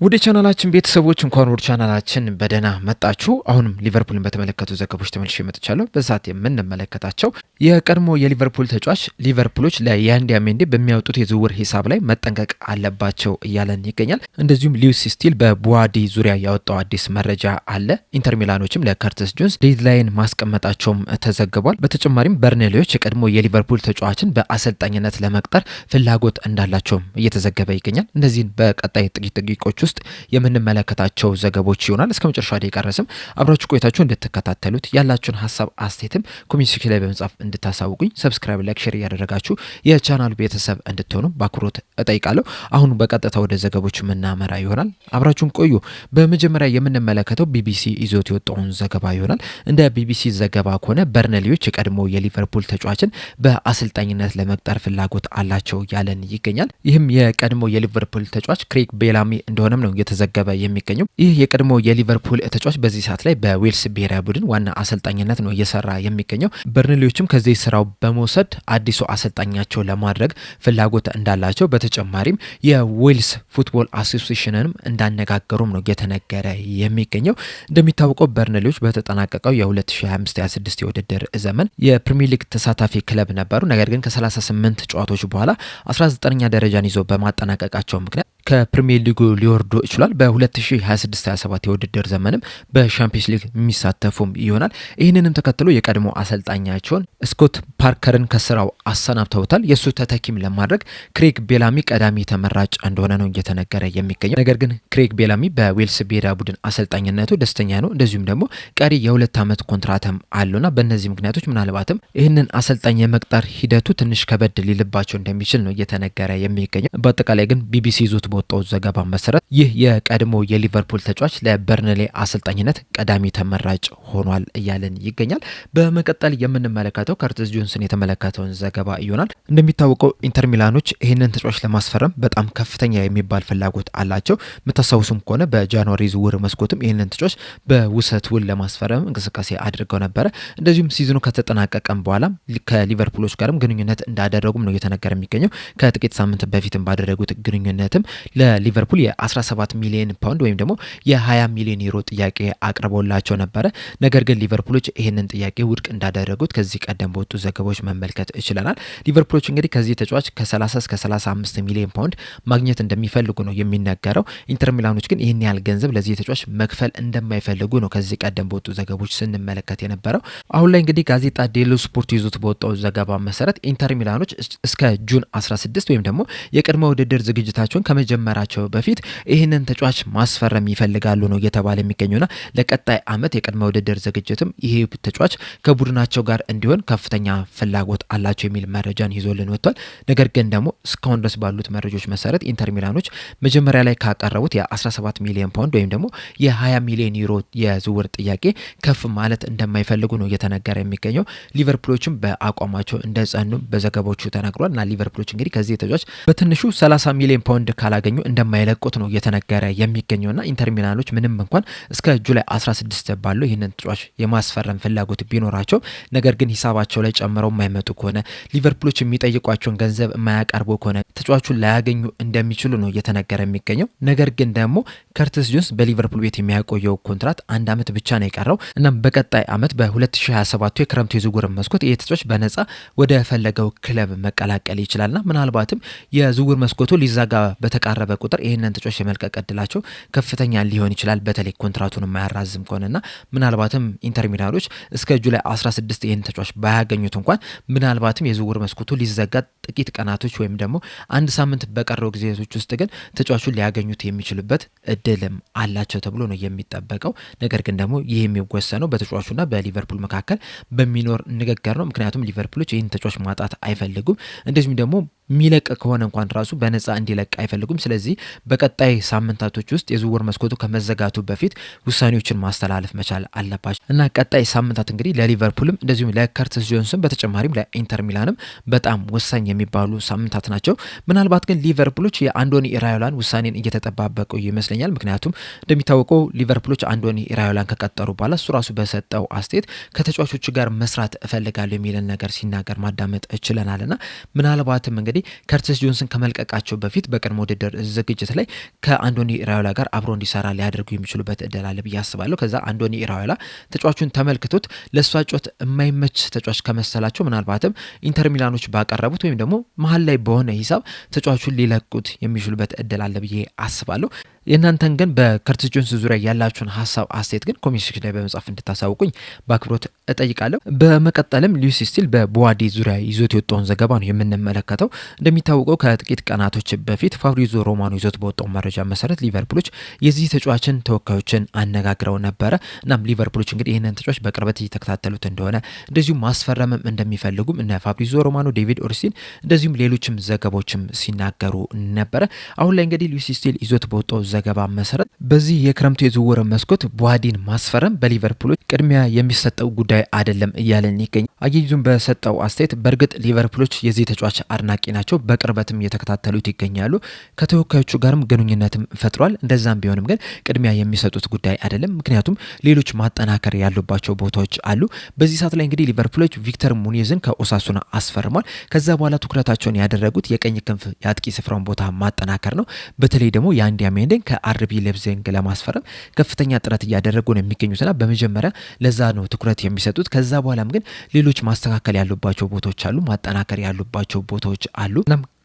ወደ ቻናላችን ቤተሰቦች እንኳን ወደ ቻናላችን በደህና መጣችሁ። አሁንም ሊቨርፑልን በተመለከቱ ዘገቦች ተመልሼ መጥቻለሁ። በዛት የምንመለከታቸው የቀድሞ የሊቨርፑል ተጫዋች ሊቨርፑሎች ለያንዲያ ሜንዴ በሚያወጡት የዝውውር ሂሳብ ላይ መጠንቀቅ አለባቸው እያለን ይገኛል። እንደዚሁም ሉዊስ ስቲል በቡዋዲ ዙሪያ ያወጣው አዲስ መረጃ አለ። ኢንተር ሚላኖችም ለከርቲስ ጆንስ ዴድላይን ማስቀመጣቸውም ተዘግቧል። በተጨማሪም በርኔሌዎች የቀድሞ የሊቨርፑል ተጫዋችን በአሰልጣኝነት ለመቅጠር ፍላጎት እንዳላቸውም እየተዘገበ ይገኛል። እነዚህን በቀጣይ ጥቂት ደቂቆች ውስጥ የምንመለከታቸው ዘገቦች ይሆናል። እስከ መጨረሻ ደቂቃ ድረስም አብራችሁ ቆይታችሁ እንድትከታተሉት ያላችሁን ሀሳብ አስተያየትም ኮሜንት ሴክሽን ላይ በመጻፍ እንድታሳውቁኝ፣ ሰብስክራይብ፣ ላይክ፣ ሼር እያደረጋችሁ የቻናሉ ቤተሰብ እንድትሆኑ በአክብሮት እጠይቃለሁ። አሁን በቀጥታ ወደ ዘገቦች የምናመራ ይሆናል። አብራችሁን ቆዩ። በመጀመሪያ የምንመለከተው ቢቢሲ ይዞት የወጣውን ዘገባ ይሆናል። እንደ ቢቢሲ ዘገባ ከሆነ በርነሊዎች የቀድሞ የሊቨርፑል ተጫዋችን በአሰልጣኝነት ለመቅጠር ፍላጎት አላቸው ያለን ይገኛል። ይህም የቀድሞ የሊቨርፑል ተጫዋች ክሬግ ቤላሚ እንደሆነ ነው እየተዘገበ የሚገኘው። ይህ የቀድሞ የሊቨርፑል ተጫዋች በዚህ ሰዓት ላይ በዌልስ ብሔራዊ ቡድን ዋና አሰልጣኝነት ነው እየሰራ የሚገኘው። በርንሌዎችም ከዚህ ስራው በመውሰድ አዲሱ አሰልጣኛቸው ለማድረግ ፍላጎት እንዳላቸው፣ በተጨማሪም የዌልስ ፉትቦል አሶሲዬሽንንም እንዳነጋገሩም ነው እየተነገረ የሚገኘው። እንደሚታወቀው በርንሌዎች በተጠናቀቀው የ2025/26 የውድድር ዘመን የፕሪሚየር ሊግ ተሳታፊ ክለብ ነበሩ። ነገር ግን ከ38 ጨዋታዎች በኋላ 19ኛ ደረጃን ይዘው በማጠናቀቃቸው ምክንያት ከፕሪሚየር ሊጉ ሊወርዱ ይችላል። በ2026/27 የውድድር ዘመንም በሻምፒዮንስ ሊግ የሚሳተፉም ይሆናል። ይህንንም ተከትሎ የቀድሞ አሰልጣኛቸውን ስኮት ፓርከርን ከስራው አሰናብተውታል። የእሱ ተተኪም ለማድረግ ክሬግ ቤላሚ ቀዳሚ ተመራጭ እንደሆነ ነው እየተነገረ የሚገኘው። ነገር ግን ክሬግ ቤላሚ በዌልስ ብሔራዊ ቡድን አሰልጣኝነቱ ደስተኛ ነው። እንደዚሁም ደግሞ ቀሪ የ2 ዓመት ኮንትራትም አለውና በእነዚህ ምክንያቶች ምናልባትም ይህንን አሰልጣኝ የመቅጠር ሂደቱ ትንሽ ከበድ ሊልባቸው እንደሚችል ነው እየተነገረ የሚገኘው። በአጠቃላይ ግን ቢቢሲ ይዞት በወጣው ዘገባ መሰረት ይህ የቀድሞ የሊቨርፑል ተጫዋች ለበርንሌ አሰልጣኝነት ቀዳሚ ተመራጭ ሆኗል እያለን ይገኛል። በመቀጠል የምንመለከተው ከርቲስ ጆንስን የተመለከተውን ዘገባ ይሆናል። እንደሚታወቀው ኢንተር ሚላኖች ይህንን ተጫዋች ለማስፈረም በጣም ከፍተኛ የሚባል ፍላጎት አላቸው። የምታስታውሱም ከሆነ በጃንዋሪ ዝውውር መስኮትም ይህንን ተጫዋች በውሰት ውል ለማስፈረም እንቅስቃሴ አድርገው ነበረ። እንደዚሁም ሲዝኑ ከተጠናቀቀም በኋላ ከሊቨርፑሎች ጋርም ግንኙነት እንዳደረጉም ነው እየተነገረ የሚገኘው። ከጥቂት ሳምንት በፊትም ባደረጉት ግንኙነትም ለሊቨርፑል የ17 ሚሊዮን ፓውንድ ወይም ደግሞ የ20 ሚሊዮን ዩሮ ጥያቄ አቅርቦላቸው ነበረ። ነገር ግን ሊቨርፑሎች ይህንን ጥያቄ ውድቅ እንዳደረጉት ከዚህ ቀደም በወጡ ዘገባዎች መመልከት ይችላል። ሊቨርፑሎች እንግዲህ ከዚህ ተጫዋች ከ30 እስከ 35 ሚሊዮን ፓውንድ ማግኘት እንደሚፈልጉ ነው የሚነገረው። ኢንተር ሚላኖች ግን ይህን ያህል ገንዘብ ለዚህ ተጫዋች መክፈል እንደማይፈልጉ ነው ከዚህ ቀደም በወጡ ዘገባዎች ስንመለከት የነበረው። አሁን ላይ እንግዲህ ጋዜጣ ዴሎ ስፖርት ይዞት በወጣው ዘገባ መሰረት ኢንተር ሚላኖች እስከ ጁን 16 ወይም ደግሞ የቅድመ ውድድር ዝግጅታቸውን ከመጀመራቸው በፊት ይህንን ተጫዋች ማስፈረም ይፈልጋሉ ነው እየተባለ የሚገኙና ለቀጣይ ዓመት የቅድመ ውድድር ዝግጅትም ይሄ ተጫዋች ከቡድናቸው ጋር እንዲሆን ከፍተኛ ፍላጎት አላቸው የሚል መረጃን ይዞልን ወጥቷል። ነገር ግን ደግሞ እስካሁን ድረስ ባሉት መረጃዎች መሰረት ኢንተር ሚላኖች መጀመሪያ ላይ ካቀረቡት የ17 ሚሊዮን ፓውንድ ወይም ደግሞ የ20 ሚሊዮን ዩሮ የዝውውር ጥያቄ ከፍ ማለት እንደማይፈልጉ ነው እየተነገረ የሚገኘው። ሊቨርፑሎችም በአቋማቸው እንደጸኑ በዘገባዎቹ ተነግሯል እና ሊቨርፑሎች እንግዲህ ከዚህ ተጫዋች በትንሹ 30 ሚሊዮን ፓውንድ ካላገኙ እንደማይለቁት ነው እየተነገረ የሚገኘውና ኢንተር ሚላኖች ምንም እንኳን እስከ ጁላይ 16 ባለው ይህንን ተጫዋች የማስፈረም ፍላጎት ቢኖራቸው ነገር ግን ሂሳባቸው ላይ ጨምረው የማይመጡ ከሆነ ሊቨርፑሎች የሚጠይቋቸውን ገንዘብ የማያቀርቡ ከሆነ ተጫዋቹን ላያገኙ እንደሚችሉ ነው እየተነገረ የሚገኘው። ነገር ግን ደግሞ ከርቲስ ጆንስ በሊቨርፑል ቤት የሚያቆየው ኮንትራት 1 ዓመት ብቻ ነው የቀረው። እናም በቀጣይ ዓመት በ2027 የክረምቱ የዝውውር መስኮት ይህ ተጫዋች በነጻ ወደ ፈለገው ክለብ መቀላቀል ይችላልና ምናልባትም የዝውውር መስኮቱ ሊዛጋ በተቃረበ ቁጥር ይህንን ተጫዋች የመልቀቅ እድላቸው ከፍተኛ ሊሆን ይችላል፣ በተለይ ኮንትራቱን የማያራዝም ከሆነና ምናልባትም ኢንተር ሚላኖች እስከ ጁላይ 16 ይህን ተጫዋች ባያገኙት እንኳን ምናልባትም የዝውውር መስኮቱ ሊዘጋ ጥቂት ቀናቶች ወይም ደግሞ 1 ሳምንት በቀረው ጊዜቶች ውስጥ ግን ተጫዋቹን ሊያገኙት የሚችሉበት እድልም አላቸው ተብሎ ነው የሚጠበቀው። ነገር ግን ደግሞ ይህ የሚወሰነው በተጫዋቹና በሊቨርፑል መካከል በሚኖር ንግግር ነው። ምክንያቱም ሊቨርፑሎች ይህን ተጫዋች ማጣት አይፈልጉም። እንደዚሁም ደግሞ ሚለቅ ከሆነ እንኳን ራሱ በነጻ እንዲለቅ አይፈልጉም። ስለዚህ በቀጣይ ሳምንታቶች ውስጥ የዝውውር መስኮቱ ከመዘጋቱ በፊት ውሳኔዎችን ማስተላለፍ መቻል አለባቸው እና ቀጣይ ሳምንታት እንግዲህ ለሊቨርፑልም እንደዚሁም ለከርቲስ ጆንስም በተጨማሪም ለኢንተር ሚላንም በጣም ወሳኝ የሚባሉ ሳምንታት ናቸው። ምናልባት ግን ሊቨርፑሎች የአንዶኒ ኢራዮላን ውሳኔን እየተጠባበቁ ይመስለኛል። ምክንያቱም እንደሚታወቀው ሊቨርፑሎች አንዶኒ ኢራዮላን ከቀጠሩ በኋላ እሱ ራሱ በሰጠው አስተያየት ከተጫዋቾቹ ጋር መስራት እፈልጋለሁ የሚልን ነገር ሲናገር ማዳመጥ እችለናልና ምናልባትም እንግዲህ ከርቲስ ጆንስን ከመልቀቃቸው በፊት በቅድመ ውድድር ዝግጅት ላይ ከአንዶኒ ኢራዮላ ጋር አብሮ እንዲሰራ ሊያደርጉ የሚችሉበት እድል አለ ብዬ አስባለሁ። ከዛ አንዶኒ ኢራዮላ ተጫዋቹን ተመልክቶት ለእሱ ጨዋታ የማይመች ተጫዋች ከመሰላቸው ምናልባትም ኢንተር ሚላኖች ባቀረቡት ወይም ደግሞ መሀል ላይ በሆነ ሂሳብ ተጫዋቹን ሊለቁት የሚችሉበት እድል አለ ብዬ አስባለሁ። የእናንተን ግን በከርቲስ ጆንስ ዙሪያ ያላችሁን ሀሳብ አስተያየት ግን ኮሜንት ሴክሽን ላይ በመጻፍ እንድታሳውቁኝ በአክብሮት እጠይቃለሁ። በመቀጠልም ሉዊስ ስቲል በቡዋዲ ዙሪያ ይዞት የወጣውን ዘገባ ነው የምንመለከተው። እንደሚታወቀው ከጥቂት ቀናቶች በፊት ፋብሪዞ ሮማኖ ይዞት በወጣው መረጃ መሰረት ሊቨርፑሎች የዚህ ተጫዋችን ተወካዮችን አነጋግረው ነበረ። እናም ሊቨርፑሎች እንግዲህ ይህንን ተጫዋች በቅርበት እየተከታተሉት እንደሆነ እንደዚሁም ማስፈረምም እንደሚፈልጉም እነ ፋብሪዞ ሮማኖ፣ ዴቪድ ኦርሲን እንደዚሁም ሌሎችም ዘገባዎችም ሲናገሩ ነበረ። አሁን ላይ እንግዲህ ሉዊስ ስቲል ይዞት በወጣው ዘገባ መሰረት በዚህ የክረምቱ የዝውውር መስኮት ቡዋዲን ማስፈረም በሊቨርፑሎች ቅድሚያ የሚሰጠው ጉዳይ አይደለም እያለን ይገኛል። አያይዙም በሰጠው አስተያየት በእርግጥ ሊቨርፑሎች የዚህ ተጫዋች አድናቂ ናቸው፣ በቅርበትም እየተከታተሉት ይገኛሉ፣ ከተወካዮቹ ጋርም ግንኙነትም ፈጥሯል። እንደዛም ቢሆንም ግን ቅድሚያ የሚሰጡት ጉዳይ አይደለም፣ ምክንያቱም ሌሎች ማጠናከር ያሉባቸው ቦታዎች አሉ። በዚህ ሰዓት ላይ እንግዲህ ሊቨርፑሎች ቪክተር ሙኒዝን ከኦሳሱና አስፈርሟል። ከዛ በኋላ ትኩረታቸውን ያደረጉት የቀኝ ክንፍ የአጥቂ ስፍራውን ቦታ ማጠናከር ነው። በተለይ ደግሞ የአንዲያ ሜንዴን ከአርቢ ሌፕዚግ ለማስፈረም ከፍተኛ ጥረት እያደረጉ ነው የሚገኙትና በመጀመሪያ ለዛ ነው ትኩረት የሚሰጡት። ከዛ በኋላም ግን ሌሎች ማስተካከል ያሉባቸው ቦታዎች አሉ፣ ማጠናከር ያሉባቸው ቦታዎች አሉ።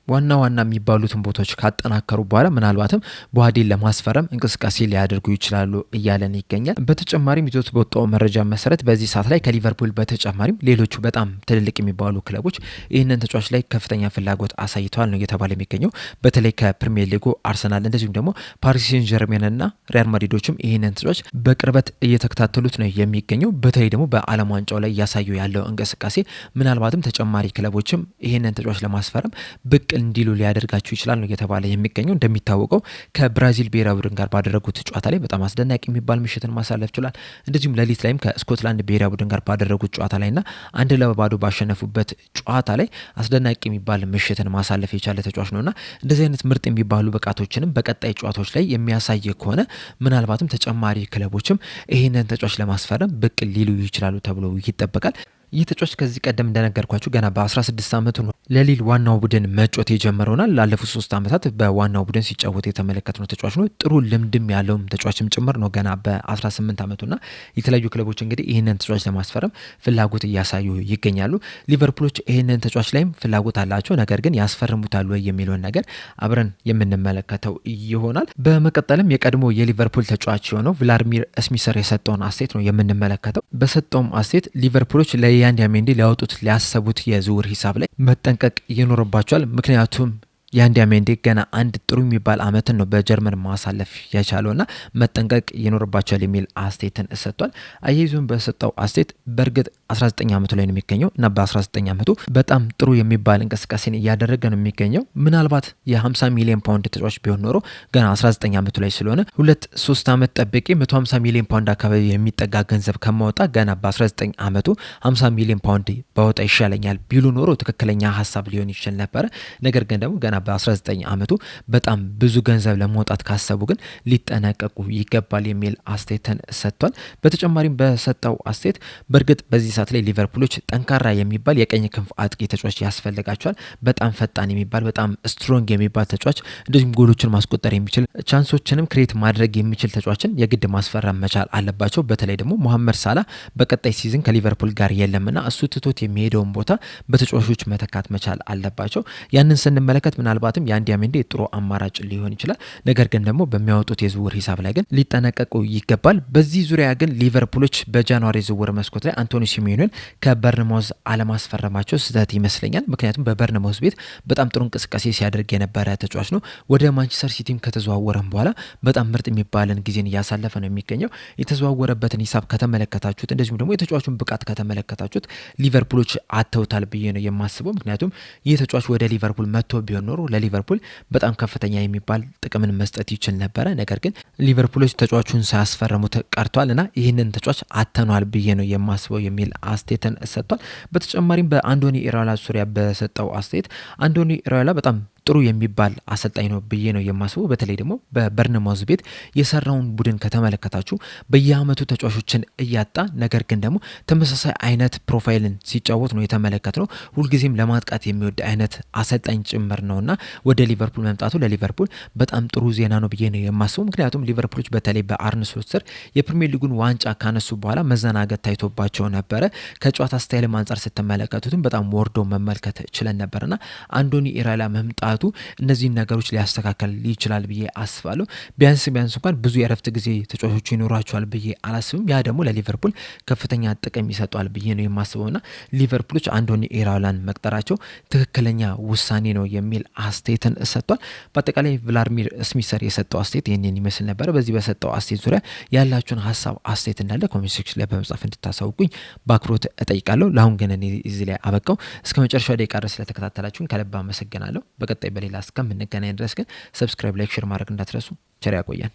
ዋና ዋና የሚባሉትን ቦታዎች ካጠናከሩ በኋላ ምናልባትም ቡዋዲን ለማስፈረም እንቅስቃሴ ሊያደርጉ ይችላሉ እያለን ይገኛል። በተጨማሪም ይዞት በወጣው መረጃ መሰረት በዚህ ሰዓት ላይ ከሊቨርፑል በተጨማሪም ሌሎቹ በጣም ትልልቅ የሚባሉ ክለቦች ይህንን ተጫዋች ላይ ከፍተኛ ፍላጎት አሳይተዋል ነው እየተባለ የሚገኘው። በተለይ ከፕሪሚየር ሊጉ አርሰናል እንደዚሁም ደግሞ ፓሪስ ሴን ጀርሜንና ሪያል ማድሪዶችም ይህንን ተጫዋች በቅርበት እየተከታተሉት ነው የሚገኘው። በተለይ ደግሞ በዓለም ዋንጫው ላይ እያሳዩ ያለው እንቅስቃሴ ምናልባትም ተጨማሪ ክለቦችም ይህንን ተጫዋች ለማስፈረም ብቅ እንዲሉ ሊያደርጋቸው ይችላል ነው እየተባለ የሚገኘው። እንደሚታወቀው ከብራዚል ብሔራዊ ቡድን ጋር ባደረጉት ጨዋታ ላይ በጣም አስደናቂ የሚባል ምሽትን ማሳለፍ ችሏል። እንደዚሁም ሌሊት ላይም ከስኮትላንድ ብሔራዊ ቡድን ጋር ባደረጉት ጨዋታ ላይና 1-0 ባሸነፉበት ጨዋታ ላይ አስደናቂ የሚባል ምሽትን ማሳለፍ የቻለ ተጫዋች ነውና እንደዚህ አይነት ምርጥ የሚባሉ ብቃቶችንም በቀጣይ ጨዋታዎች ላይ የሚያሳይ ከሆነ ምናልባትም ተጨማሪ ክለቦችም ይህንን ተጫዋች ለማስፈረም ብቅ ሊሉ ይችላሉ ተብሎ ይጠበቃል። ይህ ተጫዋች ከዚህ ቀደም እንደነገርኳችሁ ገና በ16 ዓመቱ ነው ለሊል ዋናው ቡድን መጫወት የጀመረውና ላለፉት 3 ዓመታት በዋናው ቡድን ሲጫወት የተመለከትነው ተጫዋች ነው። ጥሩ ልምድም ያለውም ተጫዋችም ጭምር ነው ገና በ18 ዓመቱና የተለያዩ ክለቦች እንግዲህ ይህንን ተጫዋች ለማስፈረም ፍላጎት እያሳዩ ይገኛሉ። ሊቨርፑሎች ይህንን ተጫዋች ላይም ፍላጎት አላቸው። ነገር ግን ያስፈርሙታል ወይ የሚለውን ነገር አብረን የምንመለከተው ይሆናል። በመቀጠልም የቀድሞ የሊቨርፑል ተጫዋች የሆነው ቭላድሚር ስሚሰር የሰጠውን አስተያየት ነው የምንመለከተው። በሰጠውም አስተያየት ሊቨርፑሎች የአንዲያ ሜንዲ ሊያወጡት ሊያሰቡት የዝውውር ሂሳብ ላይ መጠንቀቅ ይኖርባቸዋል። ምክንያቱም የአንዲያ ሜንዲ ገና አንድ ጥሩ የሚባል አመትን ነው በጀርመን ማሳለፍ የቻለውና መጠንቀቅ ይኖርባቸዋል የሚል አስተያየትን ሰጥቷል። አያይዞን በሰጠው አስተያየት በእርግጥ 19 ዓመቱ ላይ ነው የሚገኘው እና በ19 ዓመቱ በጣም ጥሩ የሚባል እንቅስቃሴን እያደረገ ነው የሚገኘው። ምናልባት የ50 ሚሊዮን ፓውንድ ተጫዋች ቢሆን ኖሮ ገና 19 ዓመቱ ላይ ስለሆነ 2-3 ዓመት ጠብቄ 150 ሚሊዮን ፓውንድ አካባቢ የሚጠጋ ገንዘብ ከማወጣ ገና በ19 ዓመቱ 50 ሚሊዮን ፓውንድ ባወጣ ይሻለኛል ቢሉ ኖሮ ትክክለኛ ሀሳብ ሊሆን ይችል ነበረ። ነገር ግን ደግሞ ገና በ19 ዓመቱ በጣም ብዙ ገንዘብ ለማውጣት ካሰቡ ግን ሊጠነቀቁ ይገባል የሚል አስተያየትን ሰጥቷል። በተጨማሪም በሰጠው አስተያየት በእርግጥ በዚህ ሰዓት ላይ ሊቨርፑሎች ጠንካራ የሚባል የቀኝ ክንፍ አጥቂ ተጫዋች ያስፈልጋቸዋል። በጣም ፈጣን የሚባል በጣም ስትሮንግ የሚባል ተጫዋች እንደዚሁም ጎሎችን ማስቆጠር የሚችል ቻንሶችንም ክሬት ማድረግ የሚችል ተጫዋችን የግድ ማስፈረም መቻል አለባቸው። በተለይ ደግሞ ሞሐመድ ሳላ በቀጣይ ሲዝን ከሊቨርፑል ጋር የለምና እሱ ትቶት የሚሄደውን ቦታ በተጫዋቾች መተካት መቻል አለባቸው። ያንን ስንመለከት ምናልባትም የአንዲያ ሜንዲ ጥሩ አማራጭ ሊሆን ይችላል። ነገር ግን ደግሞ በሚያወጡት የዝውውር ሂሳብ ላይ ግን ሊጠነቀቁ ይገባል። በዚህ ዙሪያ ግን ሊቨርፑሎች በጃንዋሪ ዝውውር መስኮት ላይ አንቶኒ ሲሜዮንን ከበርንማውዝ አለማስፈረማቸው ስህተት ይመስለኛል። ምክንያቱም በበርንማውዝ ቤት በጣም ጥሩ እንቅስቃሴ ሲያደርግ የነበረ ተጫዋች ነው። ወደ ማንቸስተር ሲቲም ከተዘዋወረም በኋላ በጣም ምርጥ የሚባልን ጊዜን እያሳለፈ ነው የሚገኘው። የተዘዋወረበትን ሂሳብ ከተመለከታችሁት እንደዚሁም ደግሞ የተጫዋቹን ብቃት ከተመለከታችሁት ሊቨርፑሎች አተውታል ብዬ ነው የማስበው። ምክንያቱም ይህ ተጫዋች ወደ ሊቨርፑል መጥቶ ቢሆን ኖሮ ለሊቨርፑል በጣም ከፍተኛ የሚባል ጥቅምን መስጠት ይችል ነበረ። ነገር ግን ሊቨርፑሎች ተጫዋቹን ሳያስፈረሙት ቀርቷል እና ይህንን ተጫዋች አተኗል ብዬ ነው የማስበው የሚል አስተያየትን ሰጥቷል። በተጨማሪም በአንዶኒ ኢራዮላ ዙሪያ በሰጠው አስተያየት አንዶኒ ኢራዮላ በጣም ጥሩ የሚባል አሰልጣኝ ነው ብዬ ነው የማስበው። በተለይ ደግሞ በበርነማውዝ ቤት የሰራውን ቡድን ከተመለከታችሁ በየአመቱ ተጫዋቾችን እያጣ ነገር ግን ደግሞ ተመሳሳይ አይነት ፕሮፋይልን ሲጫወት ነው የተመለከትነው። ሁልጊዜም ለማጥቃት የሚወድ አይነት አሰልጣኝ ጭምር ነውና ወደ ሊቨርፑል መምጣቱ ለሊቨርፑል በጣም ጥሩ ዜና ነው ብዬ ነው የማስበው። ምክንያቱም ሊቨርፑሎች በተለይ በአርነ ስሎት ስር የፕሪሚየር ሊጉን ዋንጫ ካነሱ በኋላ መዘናገት ታይቶባቸው ነበረ። ከጨዋታ ስታይልም አንጻር ስትመለከቱትም በጣም ወርዶ መመልከት ችለን ነበርና አንዶኒ ኢራላ መምጣቱ እነዚህን ነገሮች ሊያስተካከል ይችላል ብዬ አስባለሁ። ቢያንስ እንኳን ብዙ የረፍት ጊዜ ተጫዋቾቹ ይኖራቸዋል ብዬ አላስብም። ያ ደግሞ ለሊቨርፑል ከፍተኛ ጥቅም ይሰጧል ብዬ ነው የማስበውና ሊቨርፑሎች አንዶኒ ኢራላን መቅጠራቸው ትክክለኛ ውሳኔ ነው የሚል አስተያየትን ሰጥቷል። በአጠቃላይ ቭላድሚር ስሚሰር የሰጠው አስተያየት ይህንን ይመስል ነበር። በዚህ በሰጠው አስተያየት ዙሪያ ያላችሁን ሀሳብ አስተያየት እንዳለ ኮሜንት ሴክሽን ላይ በመጻፍ እንድታሳውቁኝ በአክብሮት እጠይቃለሁ። ለአሁን ግን እኔ እዚህ ላይ አበቃው። እስከ መጨረሻው ደቂቃ ድረስ ስለተከታተላችሁን ከልብ አመሰግናለሁ። በቀጣይ በሌላ እስከምንገናኝ ድረስ ግን ሰብስክራይብ፣ ላይክ፣ ሼር ማድረግ እንዳትረሱ። ቸር ያቆየን።